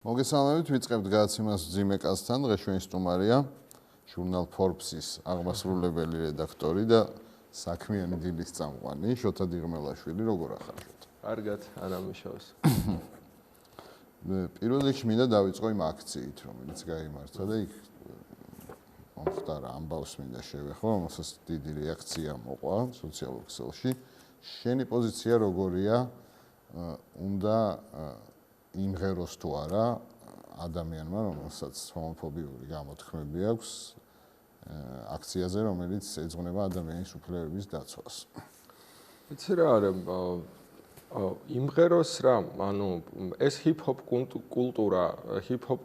მოგესალმებით, ვიწყებთ გადაცემას მძიმე კაცთან, დღეს ჩვენი სტუმარია ჟურნალ Forbes-ის აღმასრულებელი რედაქტორი და საქმიანი დილის წამყვანი შოთა დიღმელაშვილი, როგორ ახარ შოთა? კარგად, არამიშავს. პირველ რიგში მინდა დავიწყო იმ აქციით, რომელიც გაიმართა და იქ მომხდარა ამბავს მინდა შევეხო, რომელსაც დიდი რეაქცია მოყვა სოციალურ ქსელში. შენი პოზიცია როგორია? უნდა იმღეროს თუ არა ადამიანმა, რომელსაც ჰომოფობიური გამოთქმები აქვს აქციაზე, რომელიც ეძღვნება ადამიანის უფლებების დაცვას. იცი რა არის, იმღეროს რა, ანუ ეს ჰიპ-ჰოპ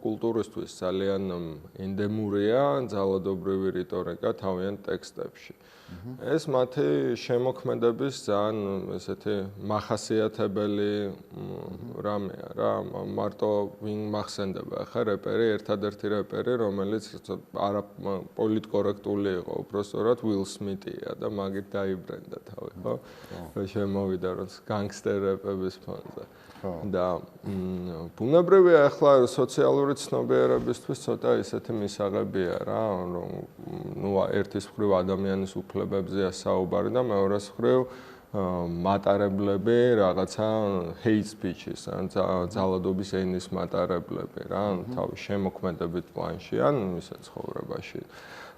კულტურისთვის ძალიან ენდემურია ძალადობრივი რიტორიკა თავიანთ ტექსტებში. ეს მათი შემოქმედების ძალიან ესეთი მახასიათებელი რამეა რა, მარტო ვინ მახსენდება ხა რეპერი, ერთადერთი რეპერი, რომელიც არა პოლიტკორექტული იყო, უბრალოდ უილ სმიტია და მაგით დაიბრენდა თავი, ხო? შემოვიდა რომ განგსტერ რეპების ფონზე. და ბუნებრივია ახლა სოციალური ცნობიერებისთვის ცოტა ისეთი მისაღებია რა, რომ ნუ ერთის მხრივ ადამიანის უფლებებზეა საუბარი და მეორეს მხრივ მატარებლები რაღაცა hate speech-ის, ძალადობის ენის მატარებლები რა, თავის შემოქმედებით პლანში ან ისე ცხოვრებაში.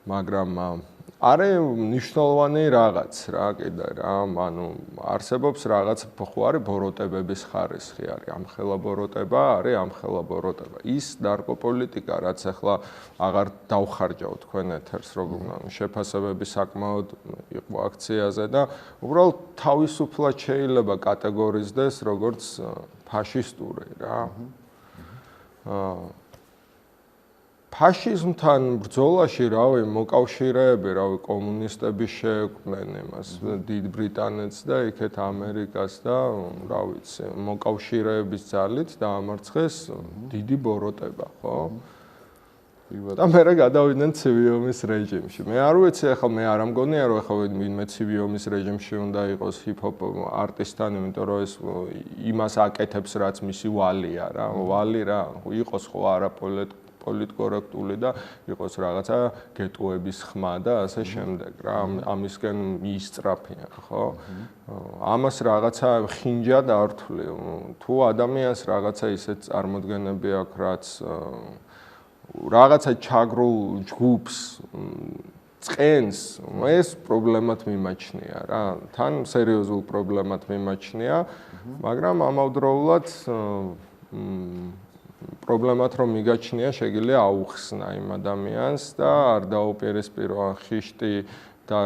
მაგრამ არის მნიშვნელოვანი რაღაც რა კიდე რა, ანუ არსებობს რაღაც ხო არის ბოროტებების ხარისხი, არის ამხელა ბოროტება, არის ამხელა ბოროტება. ის ნარკოპოლიტიკა, რაც ახლა აღარ დავხარჯავ თქვენ ეთერს, როგორ შეფასებები საკმაოდ იყო აქციაზე და უბრალოდ თავისუფლად შეიძლება კატეგორიზდეს როგორც ფაშისტური რა. ფაშიზმთან ბრძოლაში, რავი, მოკავშირეები, რავი, კომუნისტები შეეკვნენ იმას, დიდ ბრიტანეთს და იქეთ ამერიკას და, რა ვიცი, მოკავშირეების ძალით დაამარცხეს დიდი ბოროტება, ხო? და მერე გადავიდნენ ცივი ომის რეჟიმში. მე არ ვიცი, ახლა მე არ მგონია, რომ ახლა ვინმე ცივი ომის რეჟიმში უნდა იყოს ჰიპ-ჰოპ არტისტანი, იმიტომ რომ ეს იმას აკეთებს, რაც მისი ვალია რა. ვალი რა, იყოს ხო არა პოლიტკორექტული და იყოს რაღაცა გეტოების ხმა და ასე შემდეგ რა, ამისკენ მიისწრაფიან, ხო? ამას რაღაცა ხინჯად არ თვლი. თუ ადამიანს რაღაცა ისეთ წარმოდგენები აქვს, რაც რაღაცა ჩაგრულ ჯგუფს წენს, ეს პრობლემად მიმაჩნია რა. თან სერიოზულ პრობლემად მიმაჩნია, მაგრამ ამავდროულად პრობლემად რომ მიგაჩნია, შეგიძლია აუხსნა იმ ადამიანს და არ დაუპირისპირო ხიშტი და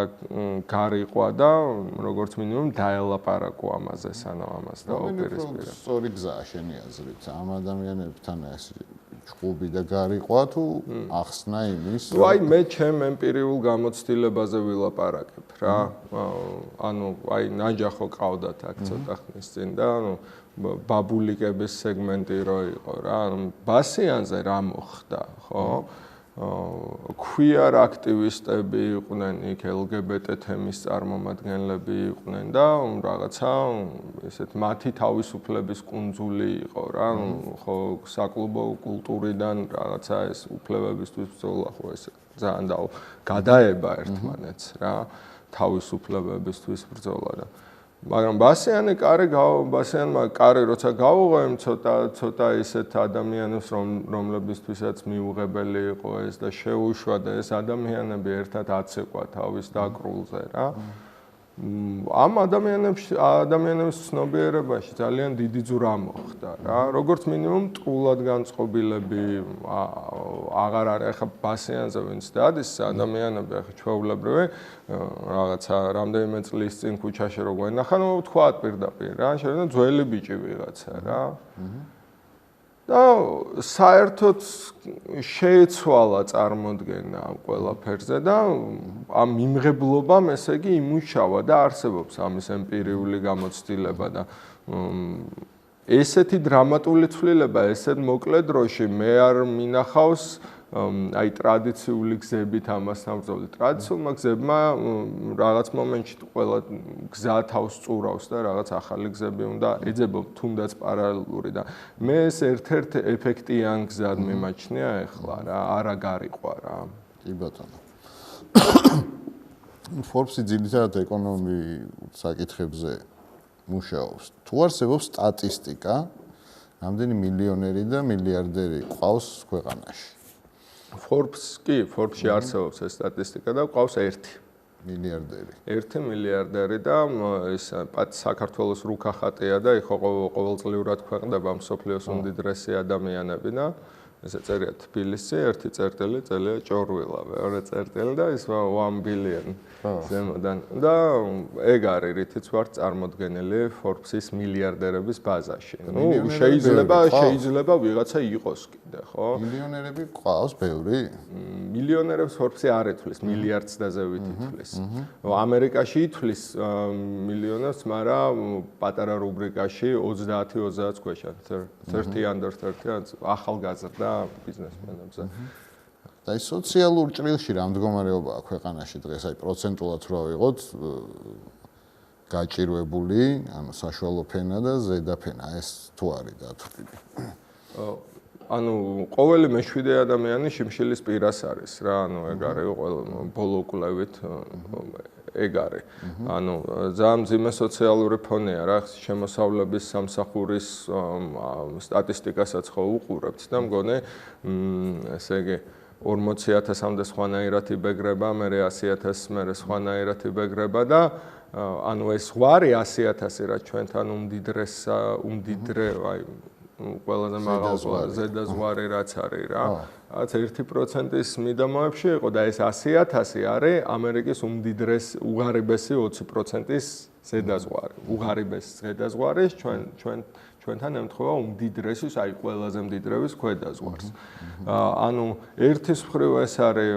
გარიყვა და როგორც მინიმუმ დაელაპარაკო ამაზე, სანამ ამას დაუპირისპირო. სწორი გზაა შენი აზრით, ამ ადამიანებთან ეს ჭუბი და გარიყვა თუ ახსნა იმის? აი მე ჩემ ემპირიულ გამოცდილებაზე ვილაპარაკებ რა. ანუ აი ნაჯახო ყავდათ აქ ცოტა ხნის წინ და ანუ ბაბულიკების სეგმენტი რო იყო რა, ბასიანზე რა მოხდა, ხო? queer აქტივისტები იყვნენ იქ, LGBT თემის წარმომადგენლები იყვნენ და რაღაცა ესეთ მათი თავისუფლების კუნძული იყო რა, ხო, საკლუბო კულტურიდან რაღაცა ეს უფლებებისთვის ბრძოლა ხო ეს ძალიან გადაება ერთმანეთს რა, თავისუფლებებისთვის ბრძოლა და მაგრამ ბასიანმა კარი როცა გაუღო იმ ცოტა ისეთ ადამიანებს, რომლებისთვისაც მიუღებელი იყო ეს და შეუშვა და ეს ადამიანები ერთად აცეკვა თავის დაკრულზე რა. ამ ადამიანების ცნობიერებაში ძალიან დიდი ძვრა მოხდა რა. როგორც მინიმუმ ტყულად განწყობილები აღარ არის. ახლა ბასიანზე ვინც დადის ადამიანები, ახლა ჩვეულებრივი რაღაცა რამდენიმე წლის წინ ქუჩაში რო გვენახა, ნუ თქვათ პირდაპირ რა, შეიძლება ძველი ბიჭი ვიღაცა რა. და საერთოდ შეეცვალა წარმოდგენა ამ ყველაფერზე და ამ მიმღებლობამ ესე იგი იმუშავა და არსებობს ამის ემპირიული გამოცდილება და ესეთი დრამატული ცვლილება ესეთ მოკლე დროში მე არ მინახავს აი ტრადიციული გზებით ამას სამბრძოლი. ტრადიციულმა გზებმა რაღაც მომენტში ყველა გზა თავს წურავს და რაღაც ახალი გზები უნდა ეძებო თუნდაც პარალელური და მე ეს ერთ-ერთ ეფექტიან გზად მიმაჩნია ახლა რა, არა გარიყვა რა. კი ბატონო. Forbes-ი ძირითადად ეკონომიკურ საკითხებზე მუშაობს. თუ არსებობს სტატისტიკა, რამდენი მილიონერი და მილიარდერი ყავს ქვეყანაში? Forbes-ში არსებობს ეს სტატისტიკა და ყავს 1 მილიარდერი. 1 მილიარდერი და ეს საქართველოს რუქა ხატია და ეხო ყოველწლიურად ქვეყნდება მსოფლიოს უმდიდრესი ადამიანები და ესე წერია თბილისი, 1 წერტილი წერია ჭორვილა, მეორე წერტილი და ის 1 billion ზემოდან. და ეგ არის რითიც ვარ წარმოდგენილი Forbes-ის მილიარდერების ბაზაში. ნუ შეიძლება ვიღაცა იყოს კიდე, ხო? მილიონერები ყავს ბევრი? მილიონერებს Forbes-ი არ ეთვლის, მილიარდს და ზევით ითვლის. ამერიკაში ითვლის მილიონერს, მაგრამ პატარა რუბრიკაში 30-30 ქვეშ, 30 under 30 ახალგაზრდა ბიზნესმენებზე. და ის სოციალურ ჭრილში რა მდგომარეობაა ქვეყანაში დღეს, აი პროცენტულად რა ვიღოთ გაჭირვებული, ანუ საშუალო ფენა და ზედა ფენა, ეს თუ არის დათვლილი. ანუ ყოველი მე-7 ადამიანი შიმშილის პირას არის რა, ანუ ეგ არის ბოლო კვლევით ეგ არის. ანუ ძალიან მძიმე სოციალური ფონია რა, შემოსავლების სამსახურის სტატისტიკასაც ხო უყურებთ და მგონი ესე იგი 40,000-მდე სხვანაირად იბეგრება, მერე 100,000 მერე სხვანაირად იბეგრება და ანუ ეს ზღვარი 100,000 რა ჩვენთან უმდიდრე აი ყველაზე მაღალ ზედა ზღვარი რაც არის რა. რაც 1%-ის მიდამოებში იყო და ეს 100,000 არის ამერიკის უღარიბესი 20%-ის ზედა ზღვარი. უღარიბესი ზედა ზღვარი ჩვენთან ემთხვევა უმდიდრესის, აი ყველაზე მდიდრების ქვედა ზღვარს. ანუ ერთის მხრივ ეს არის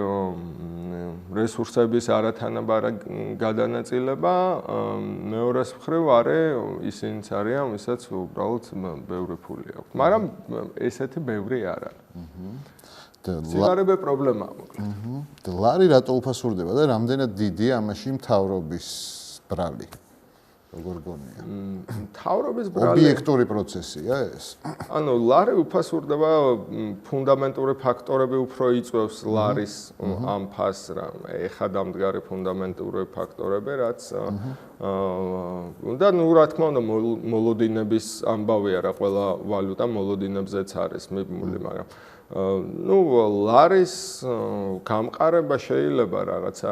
რესურსების არათანაბარი გადანაწილება, მეორეს მხრივ არის ისინიც არიან, ვისაც უბრალოდ ბევრი ფული აქვს. მაგრამ ესეთი ბევრი არ არის. სიგარები პრობლემაა მოკლედ. ლარი რატო უფასურდება და რამდენად დიდია ამაში მთავრობის ბრალი? როგორ გონია? მთავრობის ბრალი ობიექტური პროცესია ეს? ანუ ლარი უფასურდება, ფუნდამენტური ფაქტორები უფრო იწვევს ლარის ამ ფასს რა. ეხა დამდგარი ფუნდამენტური ფაქტორები, რაც და ნუ რა თქმა უნდა მოლოდინების ამბავია რა, ყველა ვალუტა მოლოდინებზეც არის მიბმული, მაგრამ ნუ ლარის გამყარება შეიძლება რაღაცა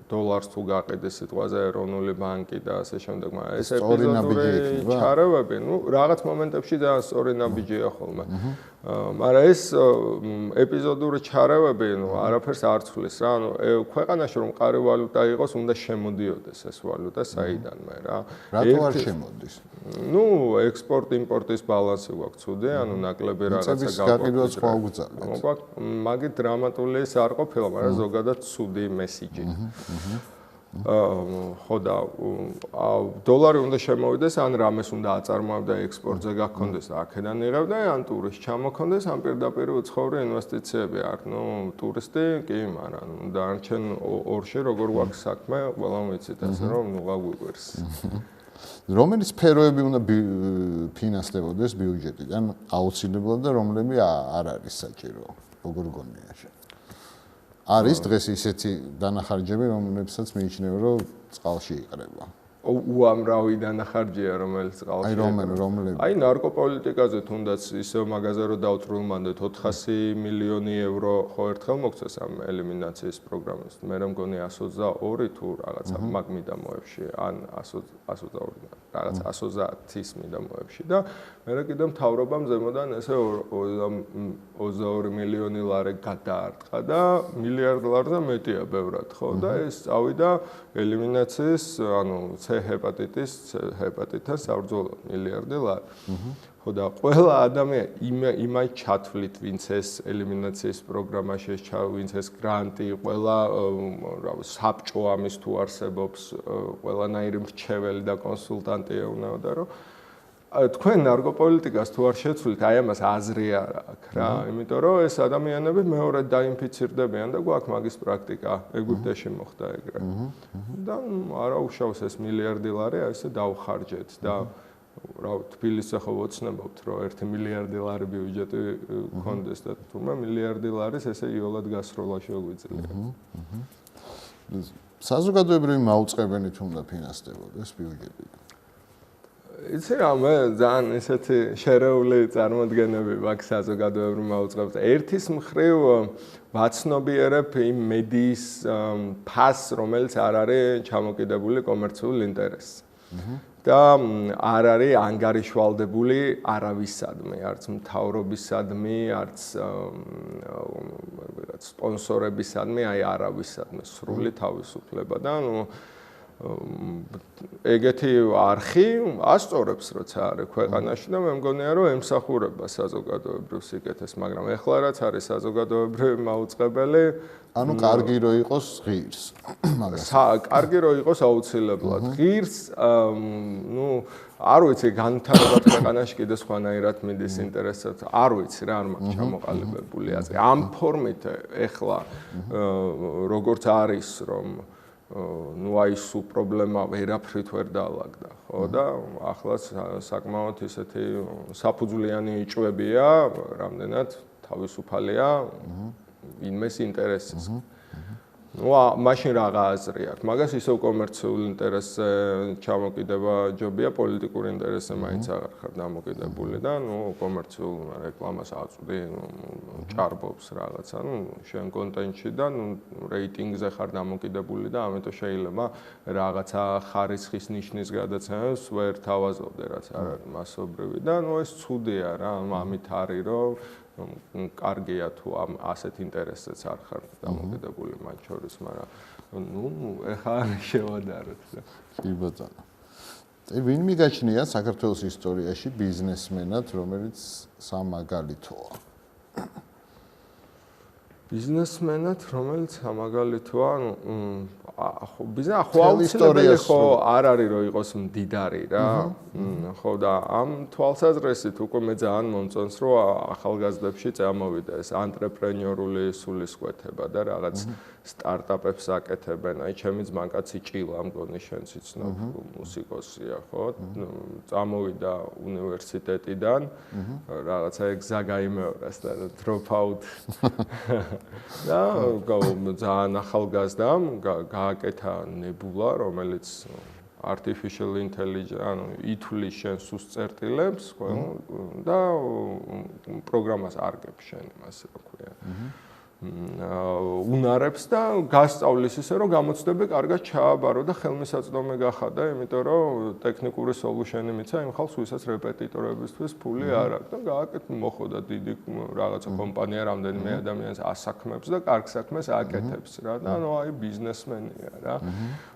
დოლარს თუ გაყიდეს სიტყვაზე ეროვნული ბანკი და ასე შემდეგ, მაგრამ ეს ეპიზოდური ჩარევები, ნუ რაღაც მომენტებში ძალიან სწორი ნაბიჯია ხოლმე. მაგრამ ეს ეპიზოდური ჩარევები, ნუ არაფერს არ ცვლის რა, ანუ ქვეყანაში რომ მყარი ვალუტა იყოს, უნდა შემოდიოდეს ეს ვალუტა საიდანმე რა. რატო არ შემოდის? ნუ ექსპორტ-იმპორტის ბალანსი გვაქვს ცუდი, ანუ ნაკლები რაღაცა გაყიდვაც სხვა უგზავნეთ. მაგით დრამატული ის არ ყოფილა, მაგრამ ზოგადად ცუდი მესიჯი. ხო და დოლარი უნდა შემოვიდეს, ან რამეს უნდა აწარმოებდა ექსპორტზე გაქონდეს და აქედან იღებდა, ან ტურისტ ჩამოქონდეს, ან პირდაპირ უცხოური ინვესტიციები აქვს. ნუ ტურისტი კი, მაგრამ დანარჩენ ორში როგორ გვაქვს საქმე, ყველამ ვიცით ასე რომ ნუ გაგვიყვირს. რომელი სფეროები უნდა ფინანსდებოდეს ბიუჯეტიდან აუცილებლად და რომლები არ არის საჭირო? როგორ გონია შენ? არის დღეს ისეთი დანახარჯები, რომლებსაც მიიჩნევა, რომ წყალში იყრება. უამრავი დანახარჯია, რომელიც წყალში. აი რომლები? აი ნარკოპოლიტიკაზე თუნდაც ისევ მაგაზე რომ დავწრულმანდეთ 400 მილიონი ევრო ხო ერთხელ მოგწეს ამ ელიმინაციის პროგრამას. მე მგონი 122 თუ რაღაცა მაგ მიდამოებში, ან 122 რაღაც 130-ის მიდამოებში და მე კიდე მთავრობამ ზემოდან ესე 22 მილიონი ლარი გადაარტყა და მილიარდ ლარზე მეტია ბევრად, ხო? და ეს წავიდა ელიმინაციის, ანუ ჰეპატიტთან საბრძოლო მილიარდი ლარი. ხო და ყველა ადამიანი იმას ჩათვლით, ვინც ეს ელიმინაციის პროგრამაში ვინც ეს გრანტი, ყველა საბჭო ამის თუ არსებობს, ყველანაირი მრჩეველი და კონსულტანტი ეუნებოდა, რომ თქვენ ნარკოპოლიტიკას თუ არ შეცვლით, აი ამას აზრი არ აქვს რა, იმიტომ რომ ეს ადამიანები მეორედ დაინფიცირდებიან და გვაქვს მაგის პრაქტიკა, ეგვიპტეში მოხდა ეგრე. და არა უშავს ეს მილიარდი ლარი, აი ესე დავხარჯეთ და რა თბილისზე ხო ვოცნებობთ, რომ 1 მილიარდი ლარი ბიუჯეტი გქონდეს და თუმცა მილიარდი ლარის ესე იოლად გასროლა შეგვიძლია. საზოგადოებრივი მაუწყებელით უნდა ფინანსდებოდეს ბიუჯეტი. იცი რა, მე ძალიან ესეთი შერეული წარმოდგენები მაქვს საზოგადოებრივ მაუწყებელს. ერთის მხრივ ვაცნობიერებ იმ მედიის ფასს, რომელიც არ არის ჩამოკიდებული კომერციულ ინტერესს. და არ არის ანგარიშვალდებული არავისადმი, არც მთავრობისადმი, არც სპონსორებისადმი, აი არავისადმი, სრული თავისუფლება და ეგეთი არხი ასწორებს, როცა არის ქვეყანაში და მე მგონია, რომ ემსახურება საზოგადოებრივ სიკეთეს, მაგრამ ეხლა რაც არის საზოგადოებრივი მაუწყებელი, ანუ კარგი რო იყოს ღირს. კარგი რო იყოს აუცილებლად. ღირს, არ ვიცი, განვითარებად ქვეყანაში კიდე სხვანაირად მიდის ინტერესად. არ ვიცი რა, არ მაქვს ჩამოყალიბებული აზრი. ამ ფორმით ეხლა როგორც არის, რომ აი სულ პრობლემა ვერაფრით ვერ დაალაგდა, ხო და ახლა საკმაოდ ისეთი საფუძვლიანი ჭვებია, რამდენად თავისუფალია იმის ინტერესის. მაშინ რაღა აზრი აქვს. მაგას ისევ კომერციულ ინტერესზე ჩამოკიდება ჯობია, პოლიტიკური ინტერესზე მაინც აღარ ხარ დამოკიდებული და კომერციულ რეკლამას აწვდი, ჭარბობს რაღაცა, შენ კონტენტში და რეიტინგზე ხარ დამოკიდებული და ამიტომ შეიძლება რაღაცა ხარისხის ნიშნის გადაცემას ვერ თავაზობდე, რაც არ არის მასობრივი და ეს ცუდია რა, ამით არის რომ კარგია თუ ამ ასეთ ინტერესზეც არ ხარ დამოკიდებული მათ შორის, მაგრამ ეხლა შევადაროთ რა. კი ბატონო. ვინ მიგაჩნია საქართველოს ისტორიაში ბიზნესმენად, რომელიც სამაგალითოა? ბიზნესმენად, რომელიც სამაგალითოა, ხო აუცილებელი ხო არ არის რომ იყოს მდიდარი რა. ხო და ამ თვალსაზრისით უკვე მე ძალიან მომწონს რომ ახალგაზრდებში წამოვიდა ეს ანტრეპრენიორული სულისკვეთება და რაღაც სტარტაპებს აკეთებენ. აი ჩემი ძმაკაცი ჭილა მგონი შენც იცნობ, მუსიკოსია, ხო? წამოვიდა უნივერსიტეტიდან, რაღაცა ეგზა გაიმეორეს და drop out. და ძალიან ახალგაზრდამ გააკეთა ნებულა, რომელიც artificial intelligence, ანუ ითვლის შენს უსწერტილებს, და პროგრამას არგებს შენ, ასე რა ქვია. უნარებს და გასწავლის ისე რომ გამოცდები კარგად ჩააბარო და ხელმისაწვდომი გახადა, იმიტომ რომ ტექნიკური სოლუშენი მიცა იმ ხალხს, ვისაც რეპეტიტორებისთვის ფული არ აქვს და გააკეთა, მოხდა დიდი რაღაცა კომპანია რამდენიმე ადამიანს ასაქმებს და კარგ საქმეს აკეთებს რა და აი ბიზნესმენია რა.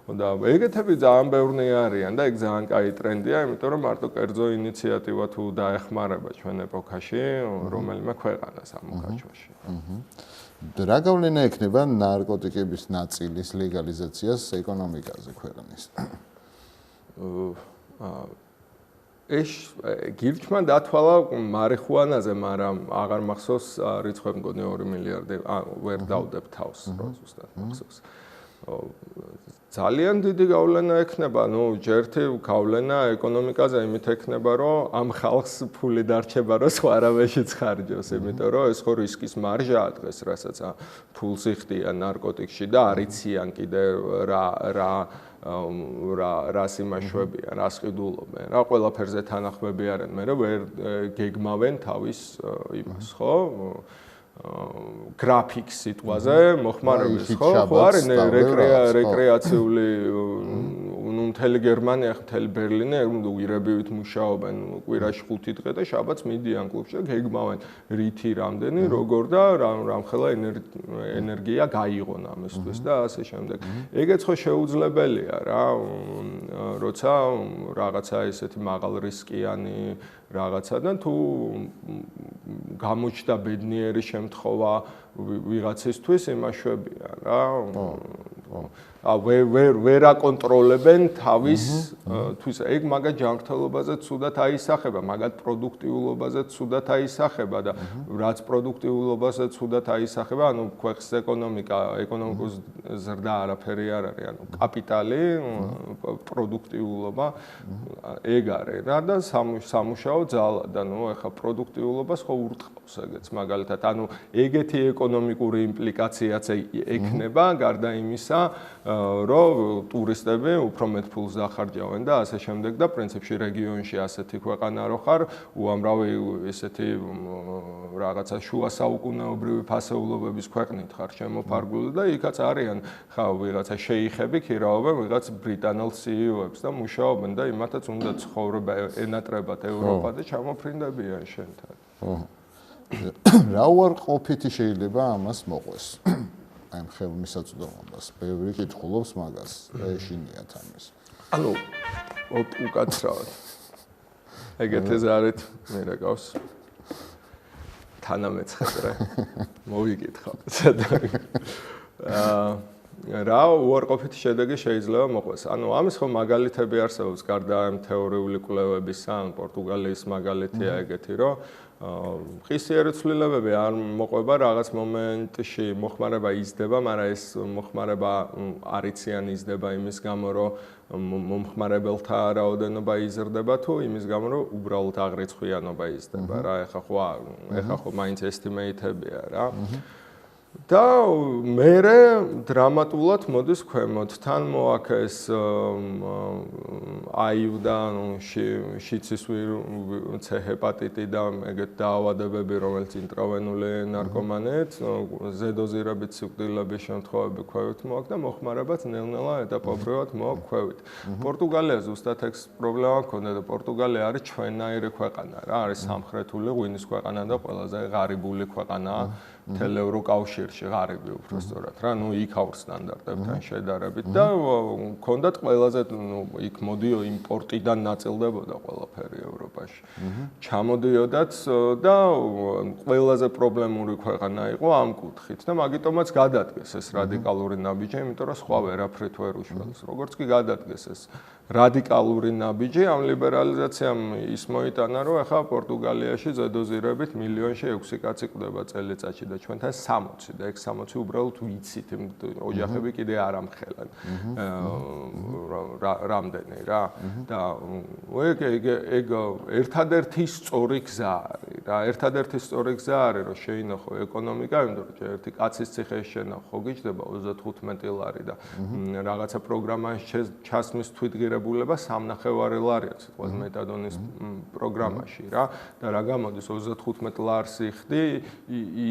და ეგეთები ძალიან ბევრი არიან და ეგ ძალიან კაი ტრენდია, იმიტომ რომ მარტო კერძო ინიციატივა თუ დაეხმარება ჩვენ ეპოქაში, რომელიმე ქვეყანას ამ მოხაჩვაში. რა გავლენა ექნება ნარკოტიკების ნაწილის ლეგალიზაციას ეკონომიკაზე ქვეყნის? ეს გირჩმა დათვალა მარიხუანაზე, მაგრამ აღარ მახსოვს რიცხვი, მგონი 2 მილიარდი, ვერ დავდებ თავს, ზუსტად მახსოვს. ძალიან დიდი გავლენა ექნება, ჯერთი გავლენა ეკონომიკაზე იმით ექნება, რომ ამ ხალხს ფული დარჩება, რომ სხვა არავეშიც ხარჯოს, იმიტომ რომ ეს ხო რისკის მარჟაა დღეს, რასაც ფულს იხდიან ნარკოტიკში და არიციან კიდე რას იმაშვებიან, რას ყიდულობენ. რა ყველაფერზე თანახმები არიან, მე ვერ გეგმავენ თავის იმას, ხო? გრაფიკს სიტყვაზე მოხმარების, ხო? ხო არის რეკრეაციული მთელი გერმანია, მთელი ბერლინი უირებივით მუშაობენ კვირაში 5 დღე და შაბათს მიდიან კლუბში და გეგმავენ რითი რამდენი, როგორ და რამხელა ენერგია გაიღონ ამისთვის და ასე შემდეგ. ეგეც ხო შეუძლებელია რა, როცა რაღაცა ესეთი მაღალ რისკიანი რაღაცა და თუ გამოჩნდა ბედნიერი შემთხვევა ვიღაცისთვის იმაშვებია რა. ვერ აკონტროლებენ თავის თვის ეგ მაგათ ჯანმრთელობაზე ცუდად აისახება, მაგათ პროდუქტიულობაზე ცუდად აისახება და რაც პროდუქტიულობაზე ცუდად აისახება, ანუ ქვეყნის ეკონომიკის ზრდა არაფერი არ არის, ანუ კაპიტალი, პროდუქტიულობა ეგ არის რა და სამუშაო ძალა და ნუ ეხა პროდუქტიულობას ხო ურტყავს ეგეც მაგალითად, ანუ ეგეთი ეკონომიკური იმპლიკაციაც ექნება გარდა იმისა, რომ ტურისტები უფრო მეტ ფულს დახარჯავენ და ასე შემდეგ და პრინციპში რეგიონში ასეთი ქვეყანა რო ხარ, უამრავი ესეთი რაღაცა შუა საუკუნეობრივი ფასეულობების ქვეყნით ხარ შემოფარგლული და იქაც არიან ხა ვიღაცა შეიხები ქირაობენ ვიღაც ბრიტანელ CEO-ებს და მუშაობენ და იმათაც უნდა ცხოვრება ენატრებათ ევროპა და ჩამოფრინდებიან შენთან. რა უარყოფითი შეიძლება ამას მოყვეს? აი ხელმისაწვდომობას, ბევრი კითხულობს მაგას, რა ეშინიათ ამის. ანუ უკაცრავად. ეგეთ ზარეთ მე რაკავს. თანამეცხრე. მოვიკითხავ. რა უარყოფითი შედეგი შეიძლება მოყვეს. ანუ ამის ხო მაგალითები არსებობს გარდა ამ თეორიული კვლევებისა, ან პორტუგალიის მაგალითია ეგეთი, რომ ყისიერი ცვლილებები არ მოყვება რაღაც მომენტში მოხმარება იზრდება, მაგრამ ეს მოხმარება არიციან იზრდება იმის გამო, რომ მომხმარებელთა რაოდენობა იზრდება თუ იმის გამო, რომ უბრალოდ აღრიცხვიანობა იზრდება რა. ეხა ხო მაინც ესტიმეიტებია რა. და მერე დრამატულად მოდის ქვემოთ. თან მოაქეს აიუ და შიცის C-ჰეპატიტი და ეგეთ დაავადებები, რომელიც ინტრავენული ნარკომანიით, ზედოზირებით სიკვდილების შემთხვევები ქვევით მოაქვს და მოხმარებაც ნელ-ნელა ეტაპობრივად მოაქვევით. პორტუგალია ზუსტად ეს პრობლემა ჰქონდა და პორტუგალია არის ჩვენნაირი ქვეყანა რა, არის სამხრეთული ღვინის ქვეყანა და ყველაზე ღარიბული ქვეყანაა მთელ ევროკავშირში ღარიბი უფრო სწორად რა, ნუ იქ აურ სტანდარტებთან შედარებით და ჰქონდათ ყველაზე იქ მოდიო იმპორტიდან ნაწილდებოდა ყველაფერი ევროპაში. ჩამოდიოდათ და ყველაზე პრობლემური ქვეყანა იყო ამ კუთხით და მაგიტომაც გადადგეს ეს რადიკალური ნაბიჯი, იმიტომ რომ სხვა ვერაფრით ვერ უშველს. როგორც კი გადადგეს ეს რადიკალური ნაბიჯი, ამ ლიბერალიზაციამ ის მოიტანა, რომ ახლა პორტუგალიაში ზედოზირებით მილიონში 6 კაცი კვდება წელიწადში და ჩვენთან 60 და ეგ 60 უბრალოდ ვიცით, ოჯახები კიდე არ ამხელან. რამდენი რა და ეგ ერთადერთი სწორი გზა არის რა, ერთადერთი სწორი გზა არის, რომ შეინახო ეკონომიკა, იმიტომ რომ ერთი კაცის ციხეში შენახო ხო გიჩდება 35 ლარი და რაღაცა პროგრამაში ჩასმის თვითგირებულება 3.5 ლარია სიტყვას მეტადონის პროგრამაში რა და რა გამოდის 35 ლარს იხდი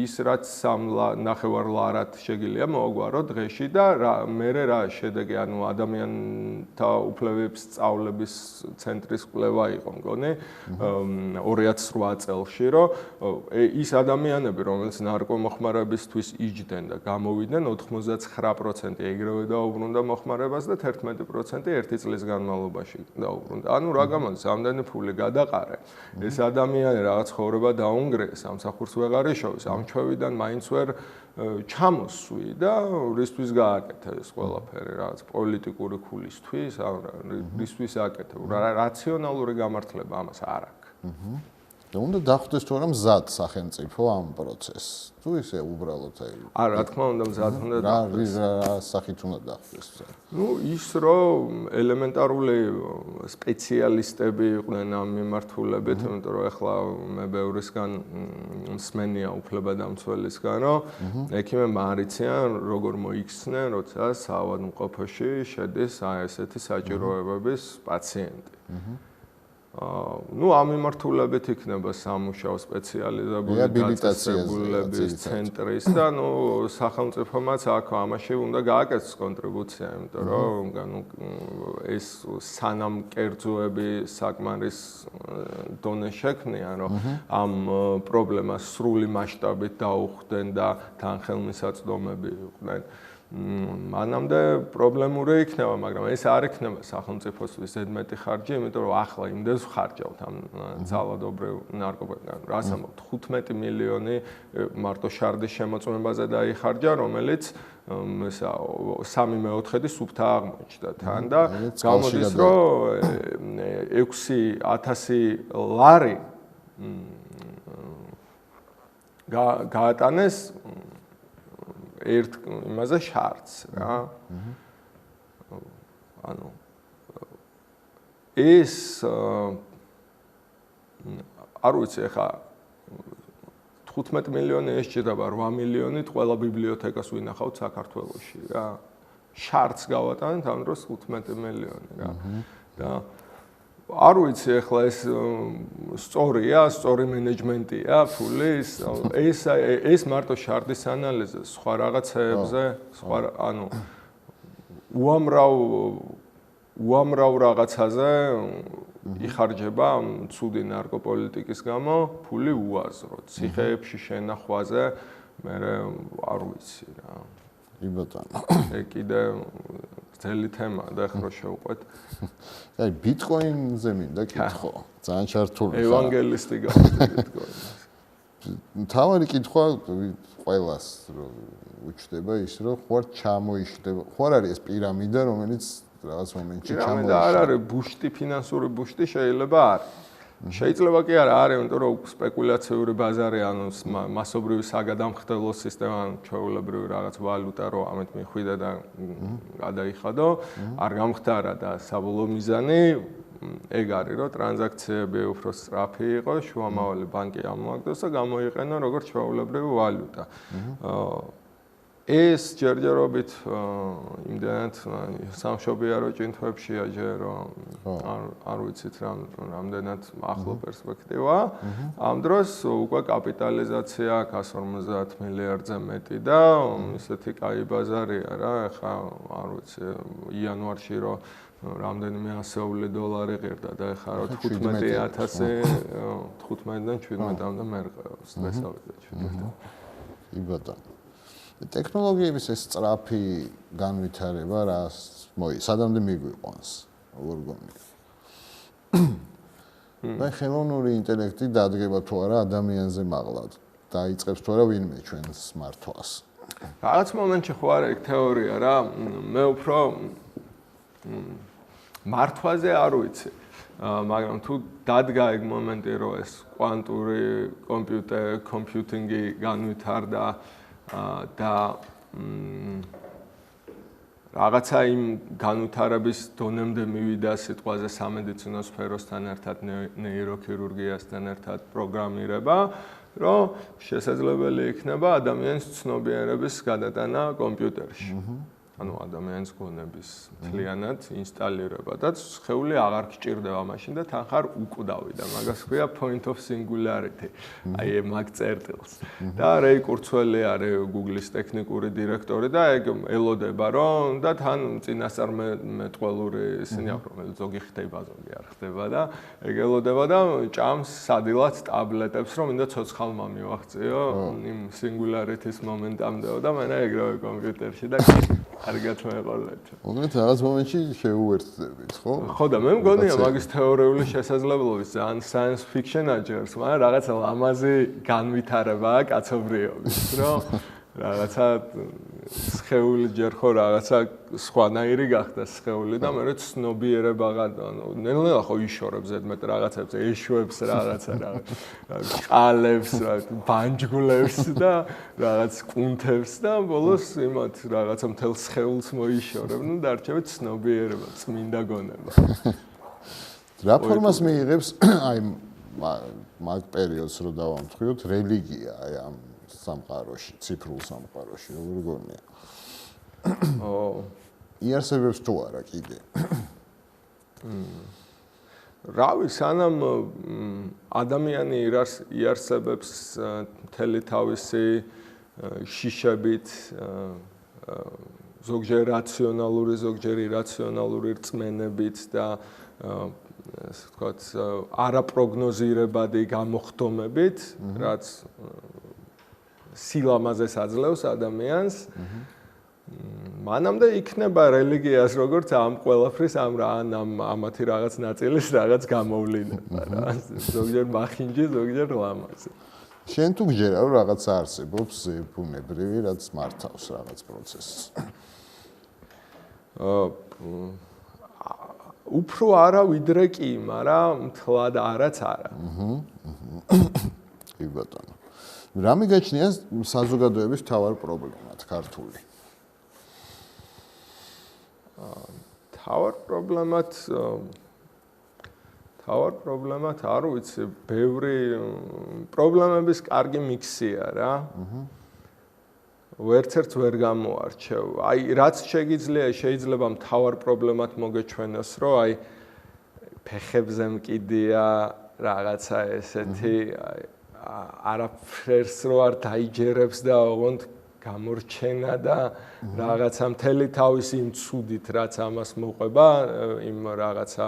ის რაც 3.5 ლარად შეგიძლია მოაგვარო დღეში და მერე რა შედეგი, ანუ ადამიანთა უფლებების სწავლების ცენტრის კვლევა იყო მგონი 2008 წელში, რომ ის ადამიანები, რომელიც ნარკომოხმარებისთვის იჯდნენ და გამოვიდნენ, 99% ეგრევე დაუბრუნდა მოხმარებას და 11% ერთი წლის განმავლობაში დაუბრუნდა. ანუ რა გამოდის, ამდენი ფული გადაყარე, ეს ადამიანი რაღაც ხოვრება დაუნგრეს, ამსახურს ვეღარ იშოვის, ამ ჩვევიდან მაინც ვერ ჩამოსვი და რისთვის გააკეთა ეს ყველაფერი, რაღაც პოლიტიკური ქულისთვის, რისთვის აკეთა, რაციონალური გამართლება ამას არ აქვს. და უნდა დახვდეს თუ არა მზად სახელმწიფო ამ პროცესს. თუ ისე უბრალოდ არა, რა თქმა უნდა მზად უნდა დახვდეს. რა სახით უნდა დახვდეს? ნუ ის რომ ელემენტარული სპეციალისტები იყვნენ ამ მიმართულებით, იმიტომ რომ ახლა მე ბევრისგან მსმენია უფლებადამცველისგან, რომ ექიმებმა არიციან როგორ მოიქცნენ, როცა საავადმყოფოში შედის ესეთი საჭიროებების პაციენტი. ნუ ამ მიმართულებით იქნება სამუშაო სპეციალიზებული დაწესებულების ცენტრის და ნუ სახელმწიფომაც აქ ამაში უნდა გააკეთოს კონტრიბუცია, იმიტომ რომ ეს სანამ კერძოები საკმარის დონე შექმნიან, რომ ამ პრობლემას სრული მასშტაბით დაუხდნენ და თან ხელმისაწვდომები იყვნენ. მანამდე პრობლემური იქნება, მაგრამ ეს არ იქნება სახელმწიფოსთვის ზედმეტი ხარჯი, იმიტომ რომ ახლა იმდენს ვხარჯავთ ამ ძალადობრივ ნარკოტიკებს. რას ამბობთ? 15 მილიონი მარტო შარდის შემოწმებაზე დაიხარჯა, რომელიც 3/4 სუფთა აღმოჩნდა თან და გამოდის რომ 6,000 ლარი გაატანეს ერთ იმაზე შარტს რა. ანუ ეს არ ვიცი ახლა 15 მილიონი ეს ჭირდება 8 მილიონით ყველა ბიბლიოთეკას ვინახავთ საქართველოში რა. შარტს გავატანეთ ამ დროს 15 მილიონი რა. და არ ვიცი ახლა ეს სწორია, სწორი მენეჯმენტია ფულის, ეს მარტო შარდის ანალიზზე, სხვა რაღაცებზე, სხვა ანუ უამრავ რაღაცაზე იხარჯება ცუდი ნარკოპოლიტიკის გამო ფული უაზრო. ციხეებში შენახვაზე მე არ ვიცი რა. იბატონო. კიდე ძელი თემაა და ახლა შევყვეთ. აი ბიტკოინზე მინდა კითხო. ძალიან ჩართული ხარ. ევანგელისტი გავხდი ბიტკოინს. თავარი კითხვა ყველას უჩნდება ის რომ ხوار ჩამოიშლება. ხوار არის ეს პირამიდა რომელიც რაღაც მომენტში ჩამოიშლება. და არ არის ბუშტი, ფინანსური ბუშტი შეიძლება არის. შეიძლება კი არა არის, იმიტომ რომ სპეკულაციური ბაზარი ანუ მასობრივი საგადამხდელო სისტემა, ჩვეულებრივი რაღაც ვალუტა რო ამით მიხვიდა და გადაიხადო, არ გამხდარა და საბოლოო მიზანი ეგ არის, რომ ტრანზაქციები უფრო სწრაფი იყოს, შუამავალი ბანკი ამოაგდოს და გამოიყენო როგორც ჩვეულებრივი ვალუტა. ეს ჯერჯერობით იმდენად სამშობია რო ჭინთვებშია ჯერ რომ არ ვიცით რამდენად ახლო პერსპექტივა. ამ დროს უკვე კაპიტალიზაცია 150 მილიარდზე მეტი და ისეთი კაი ბაზარია რა. ახლა არ ვიცი იანვარში რო რამდენიმე ასეული დოლარი ღირდა და ახლა რო 15,000 15-დან 17-მდე მერყევს დასავლეთ 17-მდე. იბატონო. ტექნოლოგიების ეს სწრაფი განვითარება რას სადამდე მიგვიყვანს როგორ გონია? და ხელოვნური ინტელექტი დადგება თუ არა ადამიანზე მაღლად? დაიწყებს თუ არა ვინმე ჩვენს მართვას? რაღაც მომენტში ხო არა ეგ თეორია რა. მე უფრო მართვაზე არ ვიცი. მაგრამ თუ დადგა ეგ მომენტი რომ ეს კვანტური კომპიუტინგი განვითარდა და რაღაცა იმ განვითარების დონემდე მივიდა სიტყვაზე სამედიცინო სფეროსთან ერთად, ნეიროქირურგიასთან ერთად პროგრამირება, რომ შესაძლებელი იქნება ადამიანის ცნობიერების გადატანა კომპიუტერში. ანუ ადამიანის გონების მთლიანად ინსტალირება და სხეული აღარ გჭირდება მაშინ და თან ხარ უკვდავი და მაგას ქვია point of singularity. აი მაგ წერტილს. და რეი კურცველი არის Google-ის ტექნიკური დირექტორი და ეგ ელოდება რომ და თან წინასწარ მეტყველური ისინი აქვს რომელიც ზოგი ხდება, ზოგი არ ხდება და ეგ ელოდება და ჭამს სადილად ტაბლეტებს რომ მინდა ცოცხალმა მივაღწიო იმ singularity-ის მომენტამდეო და მე ეგრევე კომპიუტერში და კარგად მეყოლეთ. მოგეთ რაღაც მომენტში შეუერთდებით, ხო? ხო და მე მგონია მაგის თეორიული შესაძლებლობის ძალიან science fiction აჯერს, მაგრამ რაღაცა ლამაზი განვითარებაა კაცობრიობის, რომ რაღაცა სხეული ჯერ ხო რაღაცა სხვანაირი გახდა სხეული და მე ცნობიერება ნელ-ნელა ხო იშორებს ზედმეტ რაღაცებს, ეშვებს რაღაცა ყალებს, ბანჯგულებს და რაღაც კუნთებს და ბოლოს იმათ რაღაცა მთელ სხეულს მოიშორებ, ნუ დარჩებით ცნობიერება, წმინდა გონება. რა ფორმას მიიღებს აი მაგ პერიოდს რო დავამთხრიოთ რელიგია აი ამ სამყაროში, ციფრულ სამყაროში, როგორ გონია? იარსებებს თუ არა კიდე? რავი, სანამ ადამიანი იარსებებს მთელი თავისი შიშებით, ზოგჯერ რაციონალური, ზოგჯერ ირაციონალური რწმენებით და ასე ვთქვათ, არაპროგნოზირებადი გამოხდომებით, რაც სილამაზეს აძლევს ადამიანს. მანამდე იქნება რელიგიას როგორც ამ ყველაფრის ამათი რაღაც ნაწილის რაღაც გამოვლენა რა ზოგჯერ მახინჯი ზოგჯერ ლამაზი შენ თუ გჯერა რომ რაღაცა არსებობს ბუნებრივი რაც მართავს რაღაც პროცესს უფრო არა ვიდრე კი მაგრამ მთლად არაც არა კი ბატონო რა მიგაჩნია საზოგადოების მთავარ პრობლემად ქართული თავარ პრობლემად არ ვიცი, ბევრი პრობლემების კარგი მიქსია რა. ვერცერთს ვერ გამოარჩევ. აი, რაც შეიძლება მთავარ პრობლემად მოგეჩვენოს, რომ აი ფეხებზე მკიდია რაღაცა ესეთი, აი არაფერს რო არ დაიჯერებს და ოღონდ გამორჩენა და რაღაცა მთელი თავისი იმ ცუდით რაც ამას მოყვება იმ რაღაცა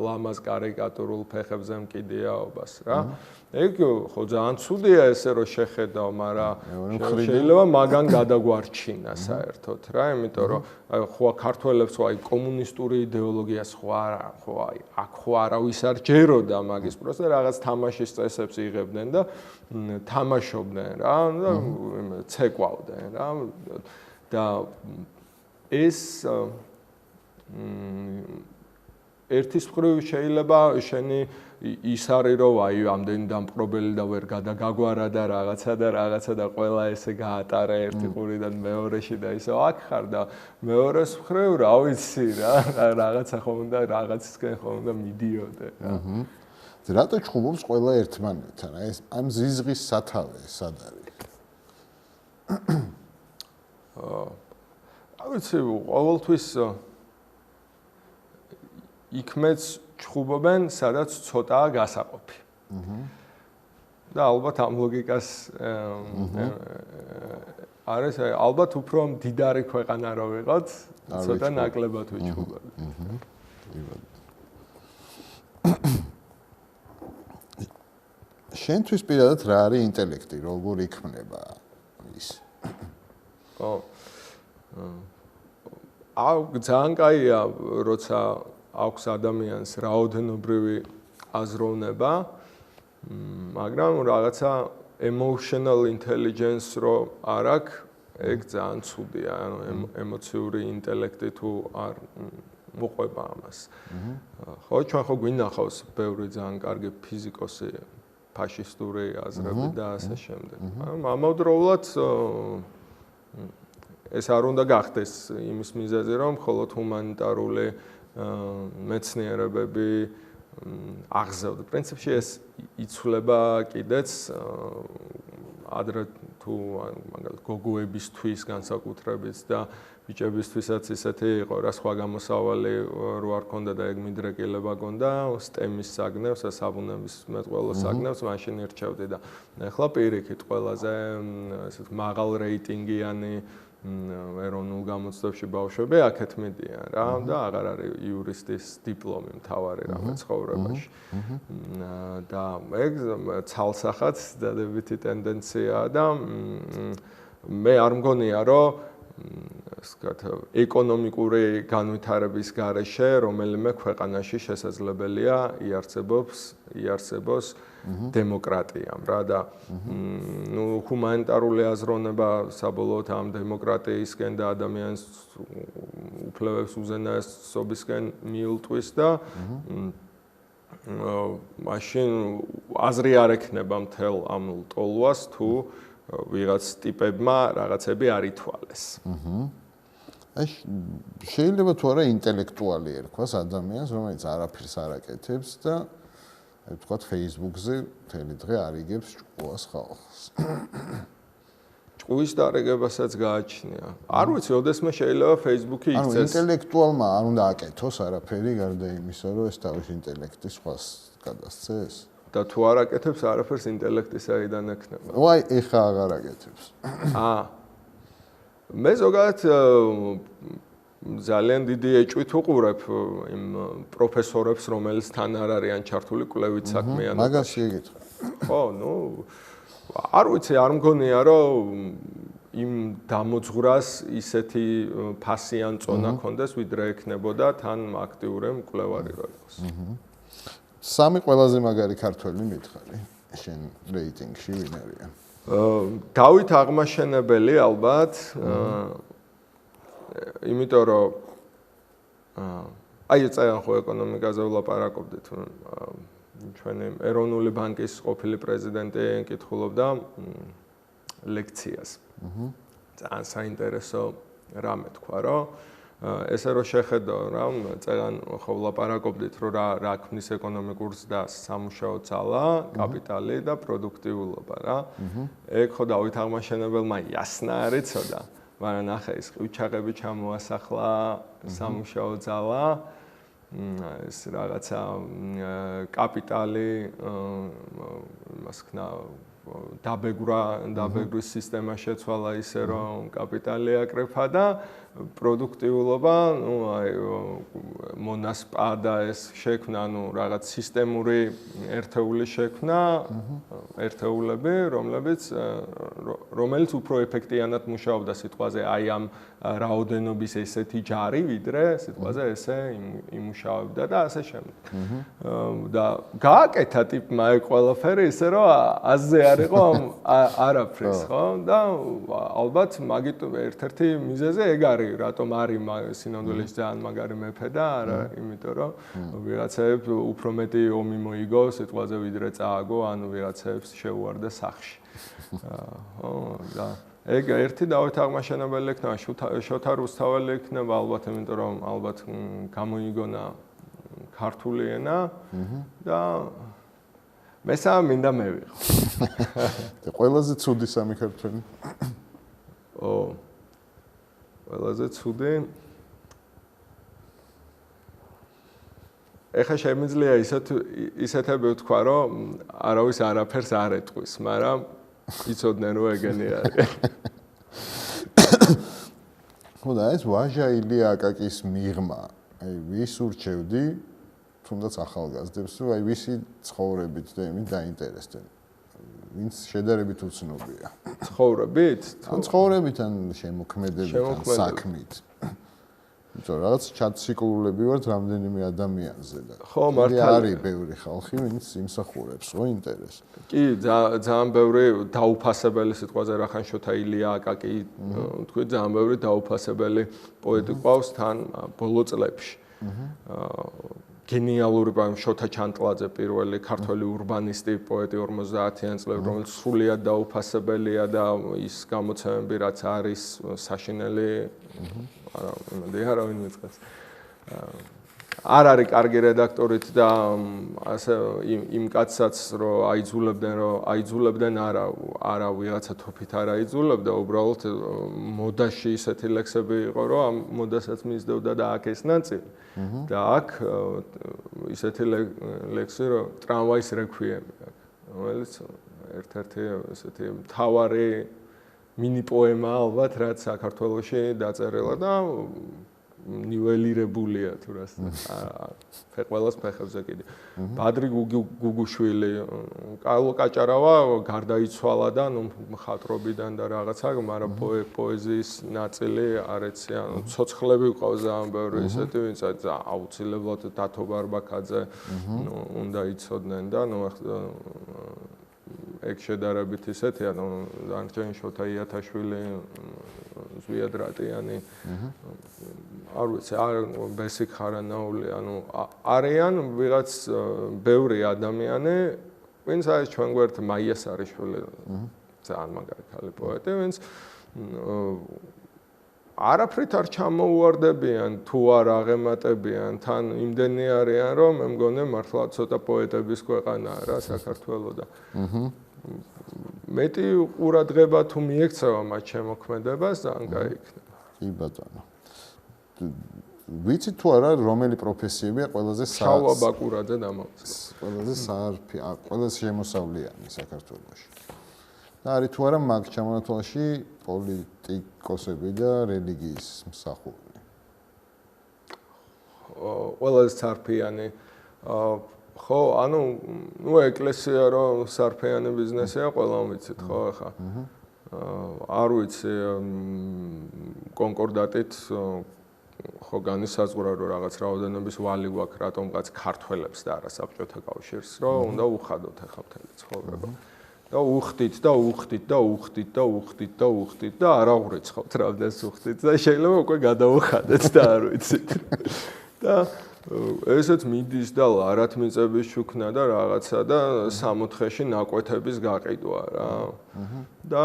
ლამაზ კარიკატურულ ფეხებზე მკიდიაობას რა ეგ ხო ძალიან ცუდია ესე რომ შეხედავ მაგრამ შეიძლება მაგან გადაგვარჩინა საერთოდ რა იმიტომ რომ ხო ქართველებს ხო აი კომუნისტური იდეოლოგიას ხო აი აქ ხო არავის არ ჯეროდა მაგის პროცესს რაღაც თამაშის წესებს იღებდნენ და თამაშობდნენ რა და ცეკვავდნენ რა და ეს ერთის მხრივ შეიძლება შენი ის არის რომ აი ამდენი დამპყრობელი და ვერ გადაგაგვარა და რაღაცა და ყველა ესე გაატარა ერთი ყურიდან მეორეში და ისო აქ ხარ და მეორეს მხრივ რა ვიცი რა რაღაცა ხომ უნდა რაღაცისკენ ხომ უნდა მიდიოდე რა რატო ჩხუბობს ყველა ერთმანეთთან აი ეს ამ ზიზღის სათავე სად არის რა ვიცი ყოველთვის იქმეც ჩხუბობენ სადაც ცოტაა გასაყოფი და ალბათ ამ ლოგიკას არის ალბათ უფრო მდიდარი ქვეყანა რო ვიყოთ ცოტა ნაკლებად ვიჩხუბებთ შენთვის პირადად რა არის ინტელექტი როგორ იქმნება ის ძალიან კაია როცა აქვს ადამიანს რაოდენობრივი აზროვნება მაგრამ რაღაცა emotional intelligence რო არ აქვს ეგ ძალიან ცუდია ანუ ემოციური ინტელექტი თუ არ მოყვება ამას ხო ჩვენ ხო გვინახავს ბევრი ძალიან კარგი ფიზიკოსი ფაშისტური აზრები და ასე შემდეგ ამავდროულად ეს არ უნდა გახდეს იმის მიზეზი რომ მხოლოდ ჰუმანიტარული მეცნიერებები აღზევდა. პრინციპში ეს იცვლება კიდეც ადრე თუ მაგალითად გოგოებისთვის განსაკუთრებით და ბიჭებისთვისაც ისეთი იყო რა სხვა გამოსავალი რო არ ქონდა და ეგ მიდრეკილება ქონდა STEM-ის საგნებს, საბუნების მეტყველო საგნებს მაშინ ირჩევდი და ახლა პირიქით ყველაზე ესეთ მაღალ რეიტინგიანი ეროვნულ გამოცდებში ბავშვები აქეთ მიდიან რა და აღარ არის იურისტის დიპლომი მთავარი რამე ცხოვრებაში და ეგ ცალსახად დადებითი ტენდენციაა და მე არ მგონია რომ ეკონომიკური განვითარების გარეშე რომელიმე ქვეყანაში შესაძლებელია იარსებოს დემოკრატიამ რა და ნუ ჰუმანიტარული აზროვნება საბოლოოდ ამ დემოკრატიისკენ და ადამიანის უფლებების უზენაესობისკენ მიილტვის და მაშინ აზრი არ ექნება მთელ ამ ლტოლვას თუ ვიღაც ტიპებმა რაღაცები არ ითვალეს. აი შეიძლება თუ არა ინტელექტუალი ერქვას ადამიანს, რომელიც არაფერს არ აკეთებს და აი ვთქვათ Facebook-ზე მთელი დღე არიგებს ჭკუას ხალხს. ჭკუის დარიგებასაც გააჩნია. არ ვიცი, ოდესმე შეიძლება Facebook-ი იქცეს. ანუ ინტელექტუალმა არ უნდა აკეთოს არაფერი გარდა იმისა, რომ ეს თავის ინტელექტი სხვას გადასცეს. და თუ არ აკეთებს არაფერს ინტელექტი საიდან ექნება? ვაი, ეხა აღარ აკეთებს. მე ზოგადად ძალიან დიდი ეჭვით უყურებ იმ პროფესორებს, რომელიც თან არ არიან ჩართული კვლევით საქმიანობაში. მაგას იგითხა. ხო, ნუ არ ვიცი, არ მგონია, რომ იმ დამოძღვრას ისეთი ფასი ან წონა ქონდეს, ვიდრე ექნებოდა თან აქტიური მკვლევარი რო იყოს. სამი ყველაზე მაგარი ქართველი მითხარი შენ რეიტინგში ვინ არიან? დავით აღმაშენებელი ალბათ, იმიტომ რომ აი წერან ხო ეკონომიკაზე ვლაპარაკობდით. ჩვენი ეროვნული ბანკის ყოფილი პრეზიდენტი კითხულობდა ლექციას. ძალიან საინტერესო რამე თქვა, რომ ესე რომ შეხედო რა წერან ხო ვლაპარაკობდით, რომ რა ქმნის ეკონომიკურ ზრდას, სამუშაო ძალა, კაპიტალი და პროდუქტიულობა რა. ეგ ხო დავით აღმაშენებელმა იასნა არ იცოდა, მაგრამ ნახე ის ყივჩაღები ჩამოასახლა, სამუშაო ძალა, ეს რაღაცა კაპიტალი, იმას ქნა დაბეგვის სისტემა შეცვალა ისე რომ კაპიტალი აკრეფა და პროდუქტიულობა, ნუ აი მონასპა და ეს შექმნა, ნუ რაღაც სისტემური ერთეული შექმნა, ერთეულები, რომელიც უფრო ეფექტიანად მუშაობდა სიტყვაზე აი ამ რაოდენობის ესეთი ჯარი, ვიდრე სიტყვაზე ესე იმუშავებდა და ასე შემდეგ. და გააკეთა ტიპმა ეგ ყველაფერი ისე რომ აზზე არ იყო არაფრის, ხო? და ალბათ მაგით ერთ-ერთი მიზეზი ეგ არის, რატომ არის სინამდვილეში ძალიან მაგარი მეფე და არა იმიტომ რომ ვიღაცებს უფრო მეტი ომი მოიგო სიტყვაზე ვიდრე წააგო, ანუ ვიღაცებს შეუვარდა სახლში. ხო, და ეგ ერთი დავით აღმაშენებელი იქნება, შოთა რუსთაველი იქნება ალბათ, იმიტომ რომ ალბათ გამოიგონა ქართული ენა და მესამე მინდა მე ვიყო. და ყველაზე ცუდი სამი ქართველი? ყველაზე ცუდი. ეხლა შემიძლია ისეთები ვთქვა, რომ არავის არაფერს არ ეტყვის, მაგრამ იცოდნენ რომ ეგენი არის. ხო და ეს ვაჟა ილია აკაკის მიღმა, აი ვის ურჩევდი, თუნდაც ახალგაზრდებს, რომ აი ვისი ცხოვრებით და იმით დაინტერესდნენ. ვინც შედარებით უცნობია. ცხოვრებით? ცხოვრებით ან შემოქმედებით, ან საქმით. იმიტომ რაღაც ჩაციკულები ვართ რამდენიმე ადამიანზე და ხო, მართალია. არის ბევრი ხალხი, ვინც იმსახურებს, ხო, ინტერესს. კი, ძალიან ბევრი დაუფასებელი სიტყვაზე რახან შოთა ილია აკაკი, თქვი ძალიან ბევრი დაუფასებელი პოეტი ყავს თან ბოლო წლებში. გენიალური შოთა ჩანტლაძე პირველი ქართველი ურბანისტი პოეტი 50-იან წლებში, რომელიც სრულიად დაუფასებელია და ის გამოცემები რაც არის საშინელი არავინ მიწყეს. არ არის კარგი რედაქტორით და ასე იმ კაცსაც რომ აიძულებდნენ არა ვიღაცა თოფით არ აიძულებდა, უბრალოდ მოდაში ისეთი ლექსები იყო რომ ამ მოდასაც მისდევდა და აქ ეს ნაწილი. და აქ ისეთი ლექსი რომ ტრამვაის რექვიემი აქვს, რომელიც ერთ-ერთი ესეთი მთავარი მინი პოემა ალბათ რაც საქართველოში დაწერილა და ნიველირებულია თუ რას ყველას ფეხებზე კიდე. ბადრი გუგუშვილი, კალო კაჭარავა გარდაიცვალა და ნუ მხატვრობიდან და რაღაცა, მაგრამ პოეზიის ნაწილი არ ეცი, ანუ ცოცხლები ყავს ძალიან ბევრი ისეთი, ვინც აუცილებლად დათო ბარბაკაძე უნდა იცოდნენ და ნუ ეგ შედარებით ისეთი, ანუ დანარჩენი შოთა იათაშვილი, ზვიად რატიანი, არ ვიცი, ბესიკ ხარანაული, ანუ არიან ვიღაც ბევრი ადამიანი, ვინც არის ჩვენ გვერდ მაია სარიშვილი, ძალიან მაგარი ქალი პოეტი, ვინც არაფრით არ ჩამოუვარდებიან, თუ არ აღემატებიან, თან იმდენი არიან, რომ მე მგონი მართლა ცოტა პოეტების ქვეყანაა რა საქართველო და მეტი ყურადღება თუ მიექცევა მათ შემოქმედებას, ძალიან კაი იქნება. კი ბატონო. ვიცი თუ არა რომელი პროფესიებია ყველაზე შალვა ბაკურაძე დამაუწყეს. ყველაზე შემოსავლიანი საქართველოში. და არის თუ არა მაგ ჩამონათვალში პოლიტიკოსები და რელიგიის მსახურები. ყველაზე სარფიანი. ხო, ანუ ნუ ეკლესია რომ სარფიანი ბიზნესია, ყველამ ვიცით, ხო, ახლა. არ ვიცი კონკორდატით ხო განისაზღვრა რომ რაღაც რაოდენობის ვალი გვაქვს რატომღაც ქართველებს და არა საბჭოთა კავშირს რომ უნდა უხადოთ ახლა მთელი ცხოვრება და უხდით და არ აღვრეცხავთ რამდენს უხდით და შეიძლება უკვე გადავუხადეთ და არ ვიცით და ესეც მიდის და ლარათმიწების შუქნა და რაღაცა და 60-ში ნაკვეთების გაყიდვა რა და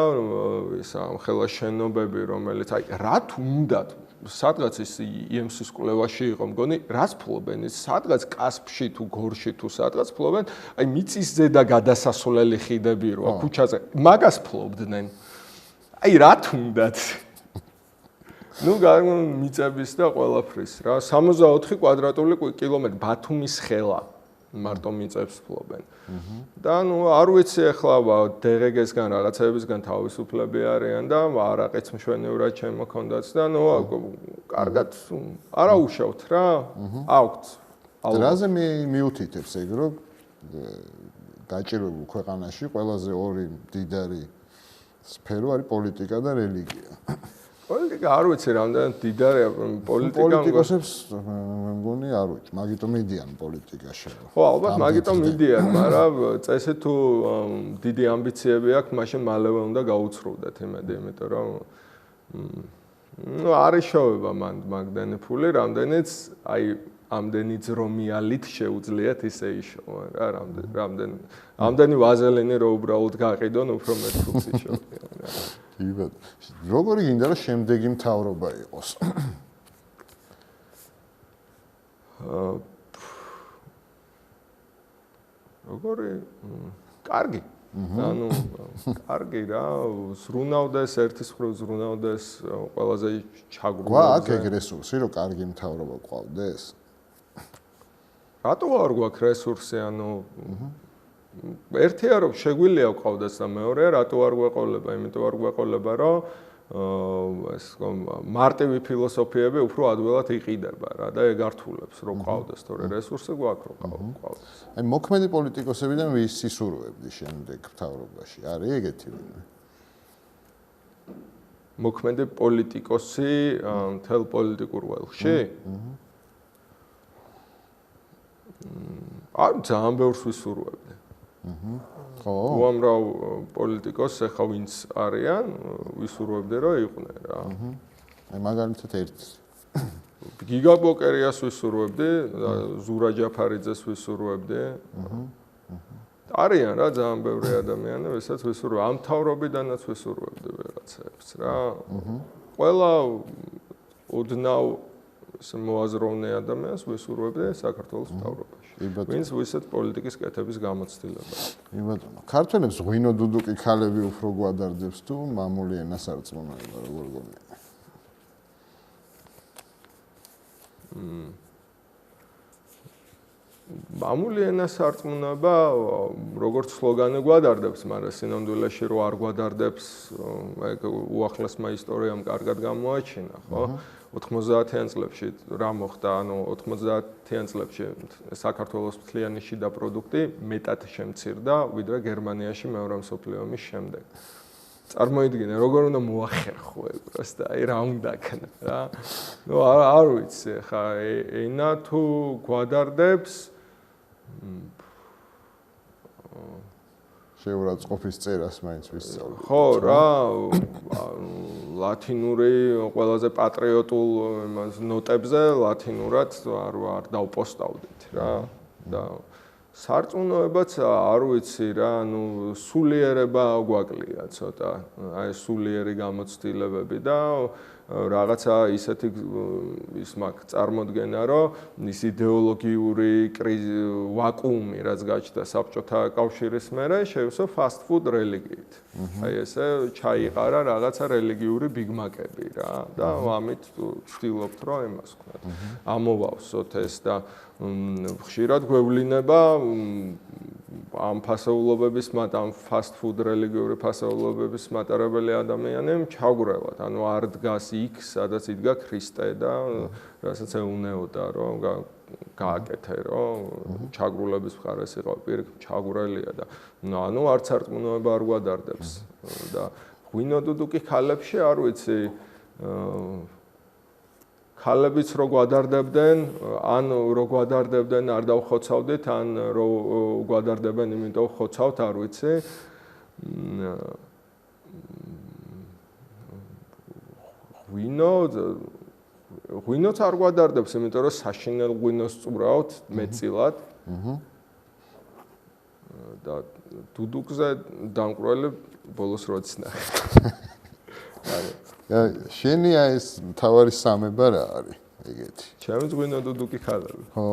ეს ამხელა შენობები რომელიც აი რათ უნდათ სადღაც ის IMS-ის კვლევაში იყო მგონი რას ფლობენ ის სადღაც კასპში თუ გორში თუ სადღაც ფლობენ აი მიწის ზედა გადასასვლელი ხიდები როა ქუჩაზე მაგას ფლობდნენ აი რათ უნდათ ნუ მიწების და ყველაფრის რა 64 კვადრატული კილომეტრი ბათუმის ხელა მარტო მიწებს ფლობენ და ნუ არ ვიცი ახლა DGG-სგან რაღაცებისგან თავისუფლები არიან და არაყიც მშვენივრად შემოქონდათ და ნუ კარგად არაუშავთ რა აქვთ რაზე მიუთითებს ეგ რომ გაჭირვებულ ქვეყანაში ყველაზე ორი მდიდარი სფერო არის პოლიტიკა და რელიგია პოლიტიკა არ ვიცი რამდენად დიდარია პოლიტიკოსებს მე მგონი არ ვიცი მაგიტომ მიდიან პოლიტიკაში ხო ალბათ მაგიტომ მიდიან მაგრამ წესი თუ დიდი ამბიციები აქვს მაშინ მალევე უნდა გაუცრუვდეთ იმედი იმიტომ რომ ნუ არის შოვება მაგდენი ფული რამდენიც აი ამდენი ძრომიალით შეუძლიათ ისე იშოვა რა რამდენი ვაზელინი რო უბრალოდ გაყიდონ უფრო მეტ ფულს იშოვიან რა იბად როგორი გინდა რომ შემდეგი მთავრობა იყოს როგორი კარგი ანუ კარგი რა ზრუნავდეს ერთის მხრივ ზრუნავდეს ყველაზე ჩაგრული გვაქვს ეგ რესურსი რომ კარგი მთავრობა გყავდეს რატო არ გვაქვს რესურსი ანუ ერთია რომ შეგვიძლია გყავდეს და მეორეა რატო არ გვეყოლება იმიტომ არ გვეყოლება რომ ეს მარტივი ფილოსოფიები უფრო ადვილად იყიდება რა და ეგ ართულებს რომ გყავდეს თორე რესურსი გვაქვს რომ გყავდეს აი მოქმედი პოლიტიკოსებიდან ვის ისურვებდი შემდეგ მთავრობაში არის ეგეთი ვინმე მოქმედი პოლიტიკოსი მთელ პოლიტიკურ ველში არ ძალიან ბევრს ვისურვებდი ხო უამრავ პოლიტიკოსს ახლა ვინც არიან ვისურვებდი რომ იყვნენ რა აი მაგალითად ერთს გიგაბოკერიას ვისურვებდი ზურა ჯაფარიძეს ვისურვებდი არიან რა ძალიან ბევრი ადამიანები ვისაც ვისურვებდი ამ მთავრობიდანაც ვისურვებდი ვიღაცებს რა ყველა ოდნავ მოაზროვნე ადამიანს ვისურვებდი საქართველოს მთავრობაში ვინც ვისაც პოლიტიკის კეთების გამოცდილება იბატონო ქართველებს ღვინო დუდუკი ქალები უფრო გვადარდებს თუ მამული ენასარწმუნოება როგორ გონია მამული ენასარწმუნოება როგორც სლოგანი გვადარდებს მაგრამ სინამდვილეში რო არ გვადარდებს ეგ უახლესმა ისტორიამ კარგად გამოაჩინა ხო 90-იან წლებში რა მოხდა ანუ 90-იან წლებში საქართველოს მთლიანი შიდა პროდუქტი მეტად შემცირდა ვიდრე გერმანიაში მეორე მსოფლიო ომის შემდეგ წარმოიდგინე როგორ უნდა მოახერხო ეგ პროსტა აი რა უნდა ქნა რა ნუ არ ვიცი ხა ენა თუ გვადარდებს შეურაცხყოფის წერას მაინც ვისწავლეთ ხო რა ლათინური ყველაზე პატრიოტულ იმას ნოტებზე ლათინურად არ დავპოსტავდით რა და სარწმუნოებაც არ ვიცი რა ანუ სულიერება გვაკლია ცოტა აი სულიერი გამოცდილებები და რაღაცა ისეთი ის მაგ წარმოდგენა რომ ის იდეოლოგიური ვაკუუმი რაც გაჩნდა საბჭოთა კავშირის მერე შევსო fast food რელიგიით აი ესე ჩაიყარა რაღაცა რელიგიური ბიგმაკები რა და ამით ვცდილობთ რომ იმას ვქნათ ამოვავსოთ ეს და ხშირად გვევლინება ამ ფასეულობების ამ fast food რელიგიური ფასეულობების მატარებელი ადამიანები ჩაგვრელად ანუ არ დგას იქ სადაც იდგა ქრისტე და რასაც ეუნეოდა რომ გააკეთე რომ ჩაგრულების მხარეს იყო პირიქით ჩაგვრელია და ანუ არც სარწმუნოება არ გვადარდებს და ღვინო დუდუკი ქალებში არ ვიცი ქალებიც რო გვადარდებდნენ, ან რო გვადარდებდნენ არ დავხოცავდით, ან რო გვადარდებენ, იმიტომ ხოცავთ, არ ვიცი. ღვინოც არ გვადარდებს, იმიტომ რომ საშინელ ღვინოს წურავთ მეტწილად. და დუდუკზე დამკვრელი ბოლოს როდის ნახე. შენი ეს თავარი სამება რა არის ეგეთი? ჩემი ღვინო დუდუკი ქალები. ხო.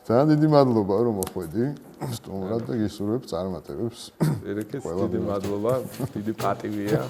ძალიან დიდი მადლობა რომ მოხვედი სტუმრად და გისურვებ წარმატებებს. ერეკეს დიდი მადლობა, დიდი პატივია.